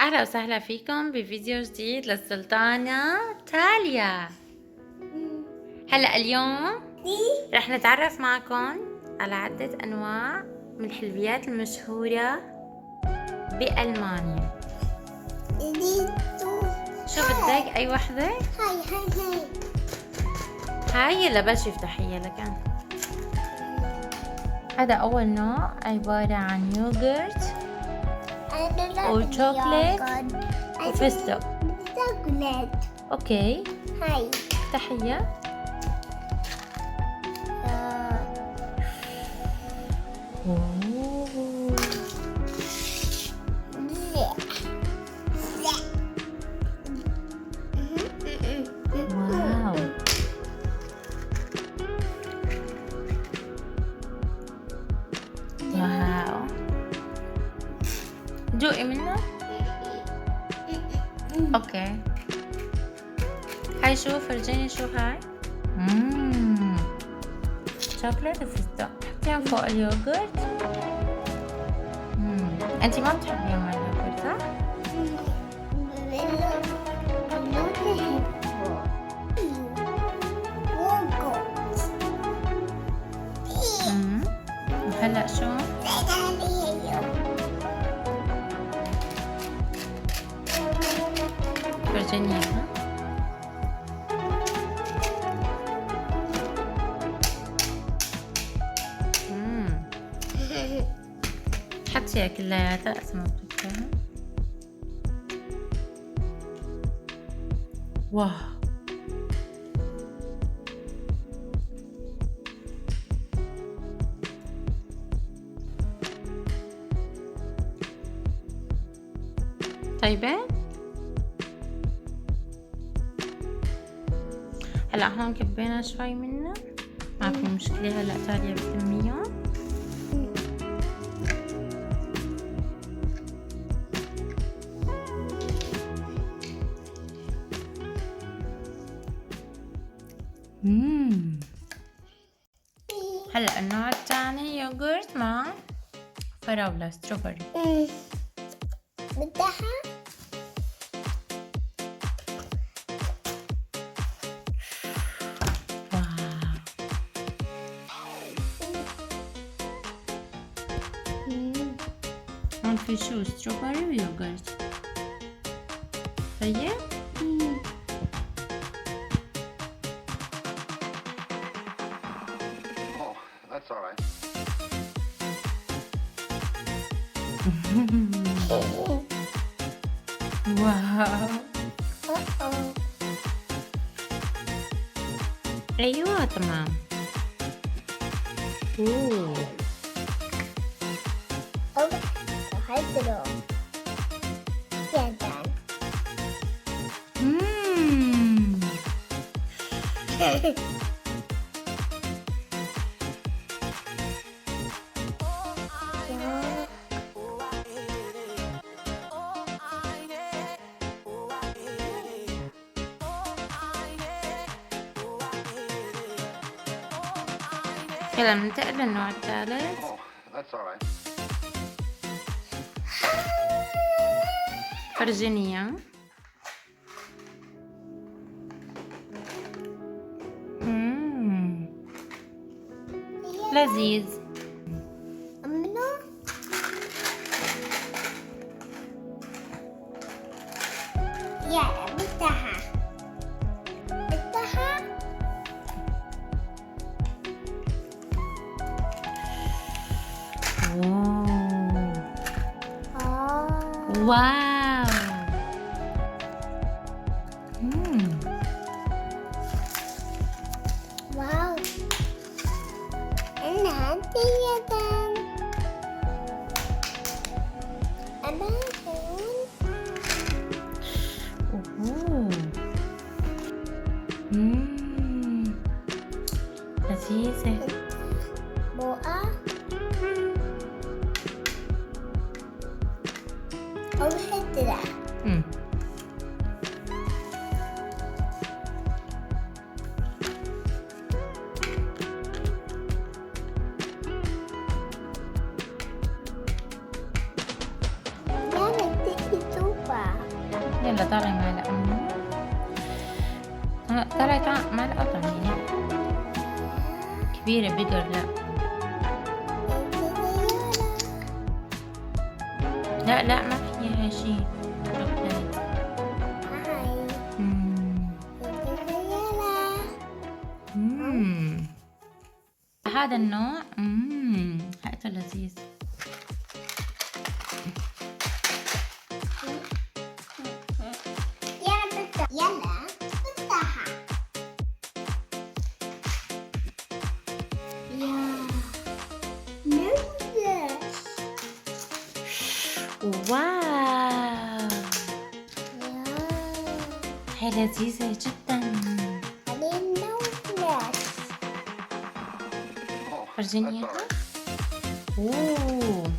أهلا وسهلا فيكم بفيديو جديد للسلطانة تاليا. هلأ اليوم رح نتعرف معكم على عدة أنواع من الحلويات المشهورة بألمانيا. شو بدك؟ أي وحدة؟ هاي يلا بلشي افتحيها لكن. هذا أول نوع عبارة عن يوغرت وشوكولات وفستق. اوكي هاي تحية. واو واو، دوقي منه. اوكي هاي شو، فرجيني شو هاي. شوكولات وفستق، حطيهم فوق اليوغورت. انتي ما بتحبيهم اليوغورت صح؟ وهلا شو؟ فرجيني اياها. حطيها كلياتها اسمها بتحطيها. واو طيبة. هلا هون كبينا شوي منه، ما في مشكلة. هلا تاليا بتلميهم. هلا النوع الثاني يوغورت مع فراولة ستروبري. بدها هون في شو ستروبري ويوغورت. طيب That's all right. واو ايوه تمام. اوه هيدرو جدا. يلا ننتقل للنوع الثالث. That's all right. فرجيني اياه. لذيذ. منو يلا بدها واو واو أنا هدية أنا لذيذة. بوقة أو هدرة. ولا طالع معلقة منه؟ طلعت معلقة طعمية كبيرة بيجر. لا ما فيها شي. شوكولاتة. هذا النوع حقته لذيذ. يلا فتحها. يا نودلز. واو هي لذيذة جدا. هذه نودلز. فرجيني That's all اياها. right. اوه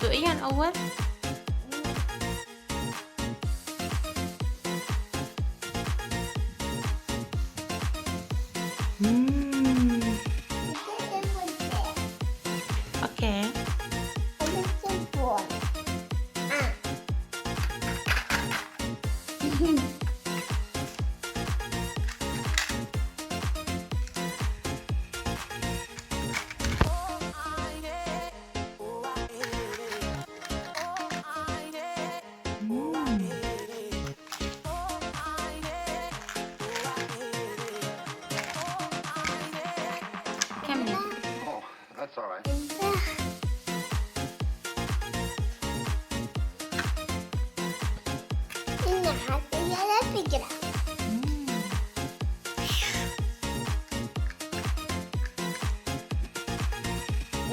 سوقيا اول. اوكي كملي. Oh, that's all right. إنها سيارة فكرة.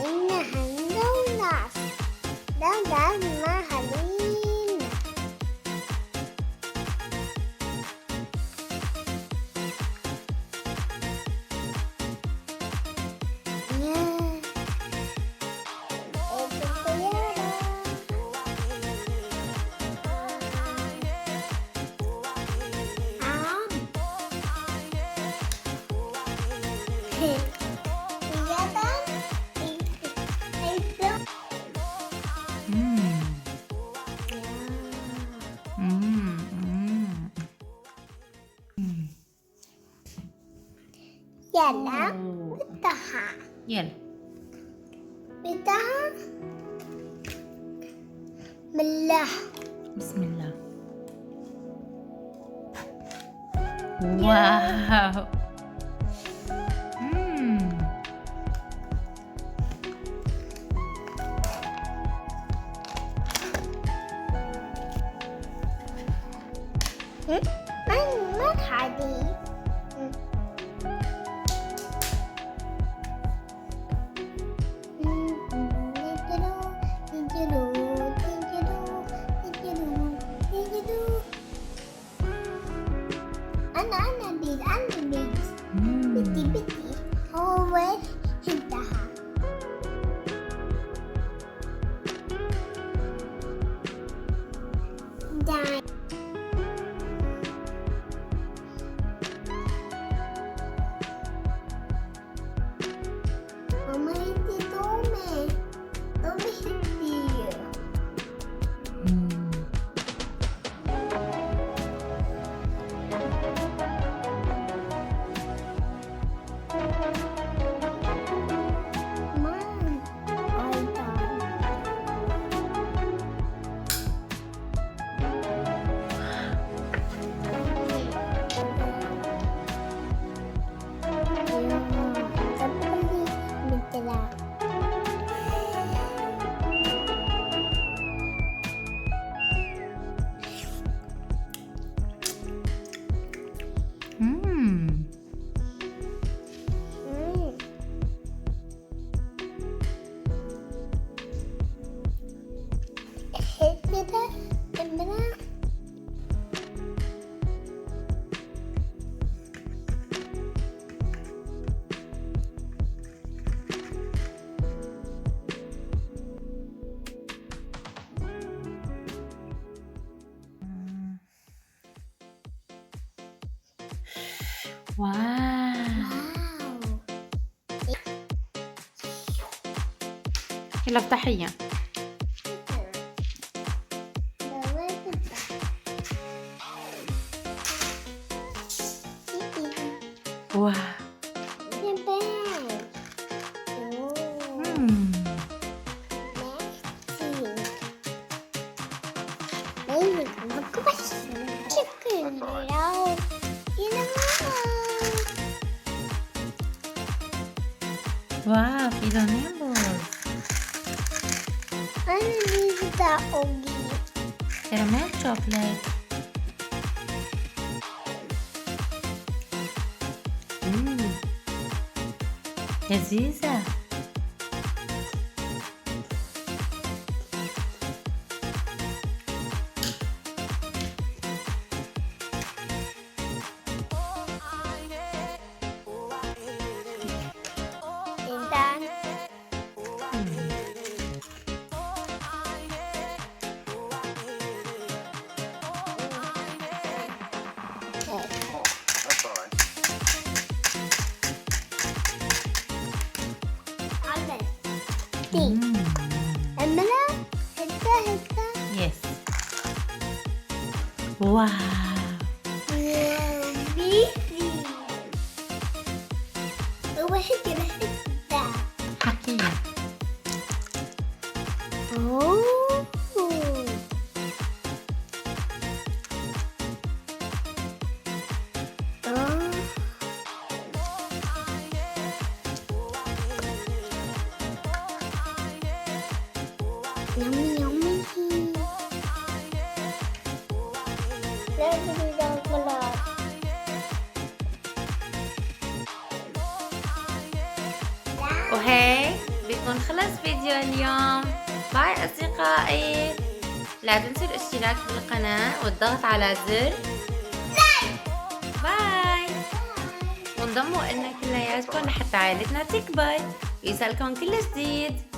إنها دوناس. دوناس مع حليب. يلا فتحها. يلا فتحها. ملح. بسم الله. واو ما تحدي. أنا بدي هو انتهى. داي. ماما انتي تومي انتي. واو يلا افتحيها. واو. The bag. Oh. مم. واو في لونين بوز. كراميل شوكليت. لذيذة. Oh, that's all right. Yes. واو. حكينا. Yummy, yummy. Let's do chocolate. وهيك بيكون خلص فيديو اليوم. باي أصدقائي، لا تنسوا الاشتراك بالقناة والضغط على زر باي، وانضموا إلنا كلياتكم لحتى عائلتنا تكبر ويصلكم كل جديد.